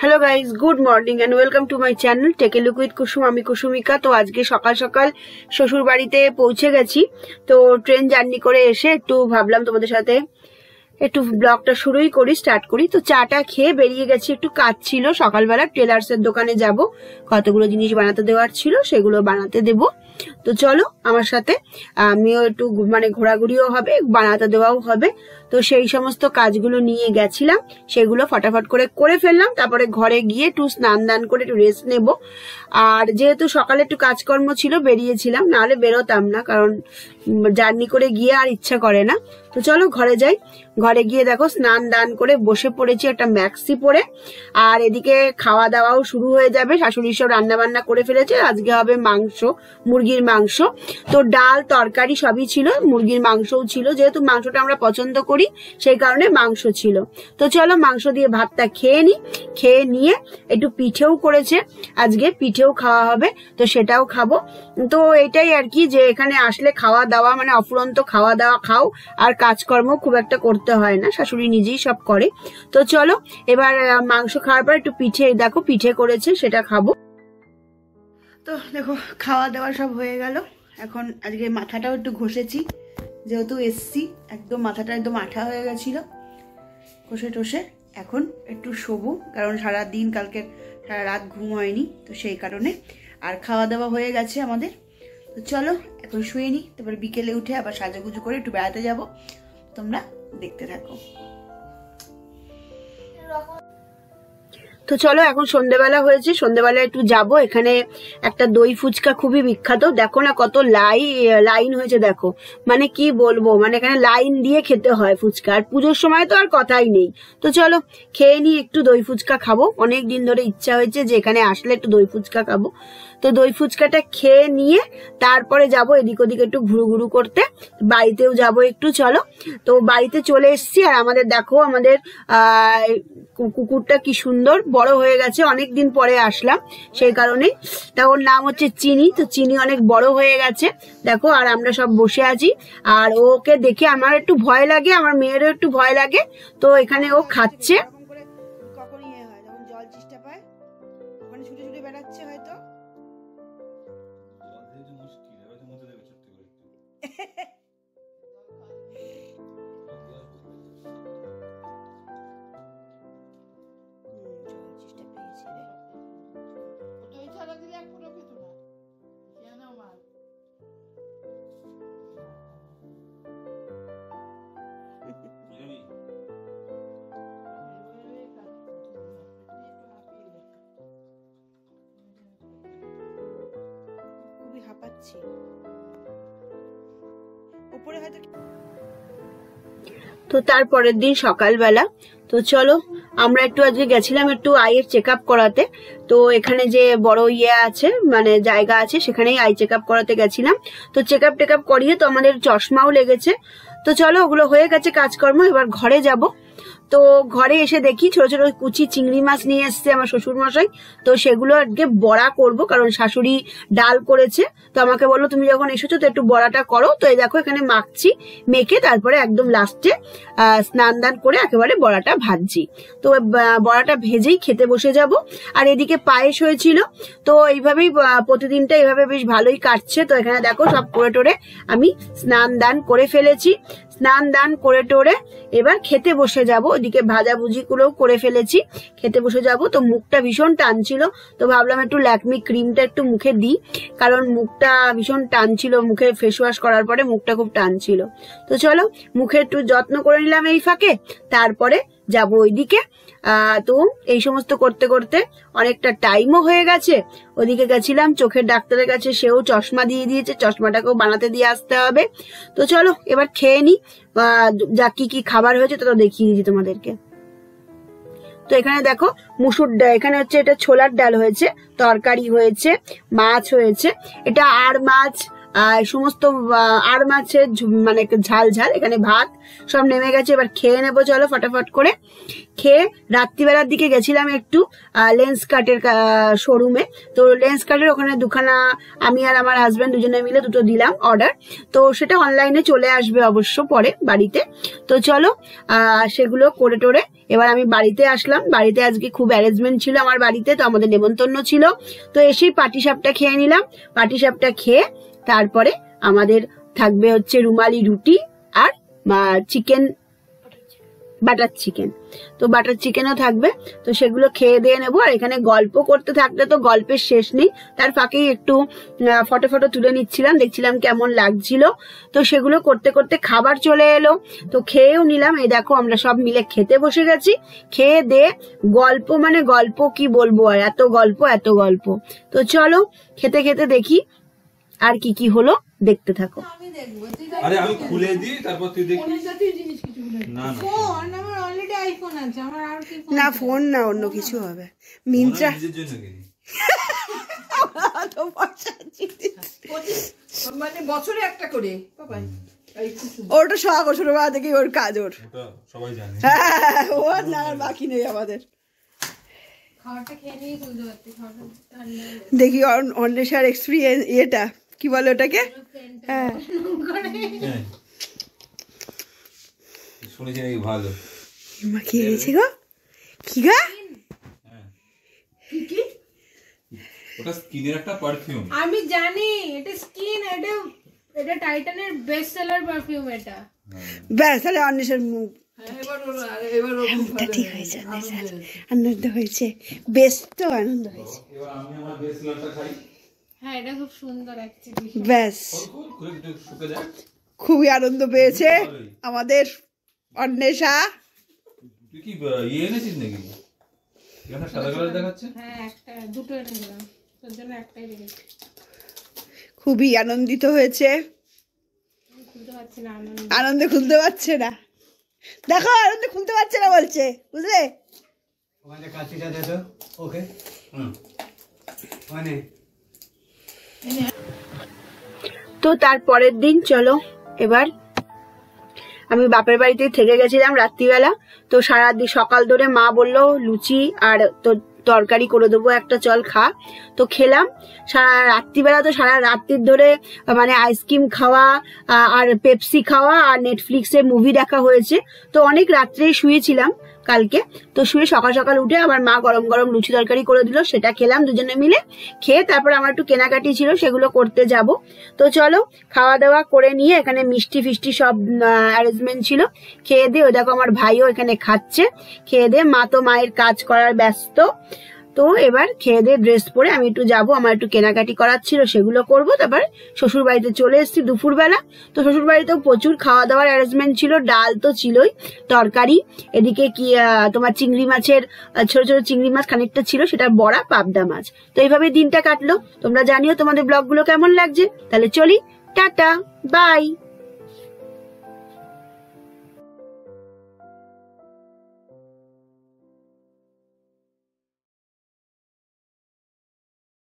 Hello guys, good morning and welcome to my channel take a look with Kusum. আমি কুসুমিকা। তো আজকে সকাল সকাল শ্বশুর বাড়িতে পৌঁছে গেছি। তো ট্রেন জার্নি করে এসে একটু ভাবলাম তোমাদের সাথে একটু ব্লগটা স্টার্ট করি। তো চাটা খেয়ে বেরিয়ে গেছি, একটু কাজ ছিল সকালবেলা, টেলার্সের দোকানে যাব, কতগুলো জিনিস বানাতে দেওয়ার ছিল সেগুলো বানাতে দেব। তো চলো আমার সাথে, আমিও একটু ঘোরাঘুরিও হবে, বানাতে দেওয়াও হবে। তো সেই সমস্ত কাজগুলো নিয়ে গেছিলাম, সেগুলো ফটাফট করে ফেললাম। তারপরে ঘরে গিয়ে একটু স্নান দান করে একটু রেস্ট নেব। আর যেহেতু সকালে একটু কাজকর্ম ছিল বেরিয়েছিলাম, নাহলে বেরোতাম না, কারণ জার্নি করে গিয়ে আর ইচ্ছা করে না। তো চলো ঘরে যাই। ঘরে গিয়ে দেখো স্নান দান করে বসে পড়েছি একটা ম্যাক্সি পরে। আর এদিকে খাওয়া দাওয়াও শুরু হয়ে যাবে। শাশুড়ি সব রান্না বান্না করে ফেলেছে। আজকে হবে মাংস, মুরগির মাংস। তো ডাল তরকারি সবই ছিল, মুরগির মাংসও ছিল। যেহেতু মাংসটা আমরা পছন্দ করি সেই কারণে মাংস ছিল। তো চলো মাংস দিয়ে ভাতটা খেয়ে নি। খেয়ে নিয়ে একটু পিঠেও করেছে, আজকে পিঠেও খাওয়া হবে, তো সেটাও খাবো। তো এটাই আর কি, যে এখানে আসলে খাওয়া দাওয়া অফুরন্ত খাওয়া দাওয়া খাও, আর কাজকর্ম খুব একটা করতে হয় না, শাশুড়ি নিজেই সব করে। তো চলো এবার মাংস খাওয়ার পর একটু পিঠে, দেখো পিঠে করেছে, সেটা খাবো। তো দেখো খাওয়া দাওয়া সব হয়ে গেল। এখন আজকে মাথাটাও একটু ঘষেছি, যেহেতু এসছি একদম মাথাটা একদম আঠা হয়ে গেছিল। ঘষে টষে এখন একটু শোবো, কারণ সারাদিন কালকে সারা রাত ঘুম হয়নি, তো সেই কারণে। আর খাওয়া দাওয়া হয়ে গেছে আমাদের। তো চলো এখন শুয়ে নিই, তারপর বিকেলে উঠে আবার সাজুগুজু করে একটু বেড়াতে যাব। তোমরা দেখতে থাকো। তো চলো এখন সন্ধ্যেবেলা হয়েছে, সন্ধ্যেবেলা একটু যাব। এখানে একটা দই ফুচকা খুবই বিখ্যাত, দেখো না কত লাইন হয়েছে, দেখো কি বলবো, এখানে লাইন দিয়ে খেতে হয় ফুচকা। আর পুজোর সময় তো আর কথাই নেই। তো চলো খেয়ে নিই, একটু দই ফুচকা খাবো। অনেক দিন ধরে ইচ্ছা হয়েছে যে এখানে আসলে একটু দই ফুচকা খাবো। তো দই ফুচকাটা খেয়ে নিয়ে তারপরে যাব এদিক ওদিক একটু ঘুরু করতে, বাড়িতেও যাব একটু। চলো তো বাড়িতে চলে এসছি। আর আমাদের দেখো, আমাদের কুকুরটা কি সুন্দর বড় হয়ে গেছে, অনেকদিন পরে আসলাম সেই কারণে। তা ওর নাম হচ্ছে চিনি। তো চিনি অনেক বড় হয়ে গেছে দেখো। আর আমরা সব বসে আছি, আর ওকে দেখে আমার একটু ভয় লাগে, আমার মেয়েরও একটু ভয় লাগে। তো এখানে ও খাচ্ছে, কখন ইয়ে হয় যখন জল চেষ্টা পায়, ওখানে ছুটে ছুটে বেড়াচ্ছে হয়তো। তো তারপরের দিন সকালবেলা, তো চলো আমরা একটু আজকে গেছিলাম একটু আইয়ের চেক আপ করাতে। তো এখানে যে বড় ইয়ে আছে, জায়গা আছে, সেখানেই আই চেক আপ করাতে গেছিলাম। তো চেক আপ করিয়ে তো আমাদের চশমাও লেগেছে। তো চলো ওগুলো হয়ে গেছে কাজকর্ম, এবার ঘরে যাব। তো ঘরে এসে দেখি ছোট ছোট কুচি চিংড়ি মাছ নিয়ে এসছে আমার শ্বশুর মশাই। তো সেগুলো আজকে বড়া করব, কারণ শাশুড়ি ডাল করেছে। তো আমাকে বললো তুমি যখন এসেছো তো একটু বড়াটা করো। তো এই দেখো এখানে মাখছি, মেখে তারপরে একদম লাস্টে স্নান দান করে একেবারে বড়াটা ভাজছি। তো বড়াটা ভেজেই খেতে বসে যাব। আর এদিকে পায়েস হয়েছিল। তো এইভাবেই প্রতিদিনটা এইভাবে বেশ ভালোই কাটছে। তো এখানে দেখো সব করে টোরে আমি স্নান দান করে ফেলেছি। স্নান দান করে টোরে এবার খেতে বসে যাব। ওদিকে ভাজাভুজি গুলোও করে ফেলেছি, খেতে বসে যাব। তো মুখটা ভীষণ টানছিল, তো ভাবলাম একটু ল্যাকমি ক্রিমটা একটু মুখে দিই, কারণ মুখটা ভীষণ টানছিল, মুখে ফেস ওয়াশ করার পরে মুখটা খুব টানছিল। তো চলো মুখে একটু যত্ন করে নিলাম এই ফাঁকে, তারপরে যাব ওইদিকে। তো এই সমস্ত করতে করতে অনেকটা টাইমও হয়ে গেছে। ওদিকে গেছিলাম চোখের ডাক্তারের কাছে, সেও চশমা দিয়ে দিয়েছে, চশমাটাকেও বানাতে দিয়ে আসতে হবে। তো চলো এবার খেয়ে নি, যা কি কি খাবার হয়েছে তা দেখিয়ে দিচ্ছি তোমাদেরকে। তো এখানে দেখো মুসুর ডাল, এখানে হচ্ছে এটা ছোলার ডাল হয়েছে, তরকারি হয়েছে, মাছ হয়েছে, এটা আর মাছ সমস্ত আর মাছের মানে ঝাল ঝাল, এখানে ভাত সব নেমে গেছে। এবার খেয়ে নেবো চলো ফটাফট করে। খেয়ে রাত্রিবেলার দিকে গেছিলাম একটু লেন্স কাটের শোরুমে। তো লেন্স কাটের ওখানে দুখানা আমি আর আমার হাজব্যান্ড দুজনে মিলে দুটো দিলাম অর্ডার। তো সেটা অনলাইনে চলে আসবে অবশ্য পরে বাড়িতে। তো চলো সেগুলো করে টোরে এবার আমি বাড়িতে আসলাম। বাড়িতে আজকে খুব অ্যারেঞ্জমেন্ট ছিল আমার বাড়িতে, তো আমাদের নেমন্তন্ন ছিল। তো এসেই পাটিসাপটা খেয়ে নিলাম। পাটিসাপটা খেয়ে তারপরে আমাদের থাকবে হচ্ছে রুমালি রুটি আর চিকেন, বাটার চিকেন। তো বাটার চিকেনও থাকবে, তো সেগুলো খেয়ে দিয়ে নেবো। আর এখানে গল্প করতে থাকলে তো গল্পের শেষ নেই, তার ফাঁকেই একটু ফটো ফটো তুলে নিচ্ছিলাম, দেখছিলাম কেমন লাগছিল। তো সেগুলো করতে করতে খাবার চলে এলো, তো খেয়েও নিলাম। এই দেখো আমরা সব মিলে খেতে বসে গেছি। খেয়ে দিয়ে গল্প মানে গল্প কি বলবো, আর এত গল্প এত গল্প। তো চলো খেতে খেতে দেখি আর কি কি হলো, দেখতে থাকো। আরে আমি খুলে দিই তারপর তুই দেখবি। না ফোন আমার অলরেডি আইফোন আছে, আমার আর কি ফোন? না ফোন না, অন্য কিছু হবে। মিন্ত্রা মানে বছরে একটা করে পাপাই ওটা শখ, ছোট বেলা থেকে ওর কাজ, ওর সবাই জানে। ও না বাকি নেই আমাদের। খাওয়াটা খেয়ে নিয়ে তুলতে পারতি, খাওয়াটা দেখি অন্বেষার এক্সপিরিয়েন্স, এটা কি বলে ওটাকে, হ্যাঁ শুনেছি নাকি ভালো। মা কি হয়েছে গো, কি গা কি ওটা স্কিনের একটা পারফিউম। আমি জানি এটা স্কিন, এটা টাইটানের বেস্ট সেলার পারফিউম এটা। ব্যাস তাহলে অন্বেষার মুখ ঠিক হয়েছে, আনন্দ হয়েছে, বেশ তো আনন্দ হয়েছে। এবার আমি আমার বেস্ট সেলারটা খাই। হ্যাঁ এটা খুব সুন্দর অ্যাকচুয়ালি। ব্যাস শুকে যায়, খুবই আনন্দ পেয়েছে আমাদের অন্বেষা। তুই কি ইয়ে এনেছিস নাকি? এখানে সাদা কালার দেখাচ্ছে। হ্যাঁ একটা দুটো এনেছিলাম, তোর জন্য একটাই রেখেছি। খুবই আনন্দিত হয়েছে, খুলতে পারছি না আনন্দ, আনন্দে খুলতে পারছে না। দেখো আনন্দে খুলতে পারছে না বলছে, বুঝলে? ওখানে কাঁচিটা দে তো ওকে। মানে তো তারপরের দিন চলো এবার আমি বাপের বাড়িতে থেকে গেছিলাম রাত্রিবেলা। তো সারাদিন সকাল ধরে মা বললো লুচি আর তো তরকারি করে দেবো একটা, চল খা। তো খেলাম। সারা রাত্রিবেলা তো সারা রাত্রির ধরে মানে আইসক্রিম খাওয়া আর পেপসি খাওয়া আর নেটফ্লিক্সে মুভি দেখা হয়েছে। তো অনেক রাত্রেই শুয়েছিলাম কালকে। তো শুয়ে সকাল সকাল উঠে আমার মা গরম গরম লুচি তরকারি করে দিল, সেটা খেলাম দুজনে মিলে। খেয়ে তারপর আমার একটু কেনাকাটি ছিল, সেগুলো করতে যাব। তো চলো খাওয়া দাওয়া করে নিয়ে এখানে মিষ্টি ফিষ্টি সব অ্যারেঞ্জমেন্ট ছিল। খেয়ে দিয়ে ওই দেখো আমার ভাইও এখানে খাচ্ছে। খেয়ে দিয়ে মা তো মায়ের কাজ করার ব্যস্ত। তো এবার খেয়ে দিয়ে ড্রেস পরে আমি একটু যাবো, আমার একটু কেনাকাটি করার ছিল, সেগুলো করবো। তারপর শ্বশুর বাড়িতে চলে এসেছি দুপুরবেলা। তো শ্বশুর বাড়িতেও প্রচুর খাওয়া দাওয়ার অ্যারেঞ্জমেন্ট ছিল, ডাল তো ছিলই, তরকারি, এদিকে কি তোমার চিংড়ি মাছের ছোট ছোট চিংড়ি মাছ খানিকটা ছিল, সেটা বড়া, পাবদা মাছ। তো এইভাবে দিনটা কাটলো। তোমরা জানিও তোমাদের ব্লগগুলো কেমন লাগছে। তাহলে চলি, টাটা, বাই।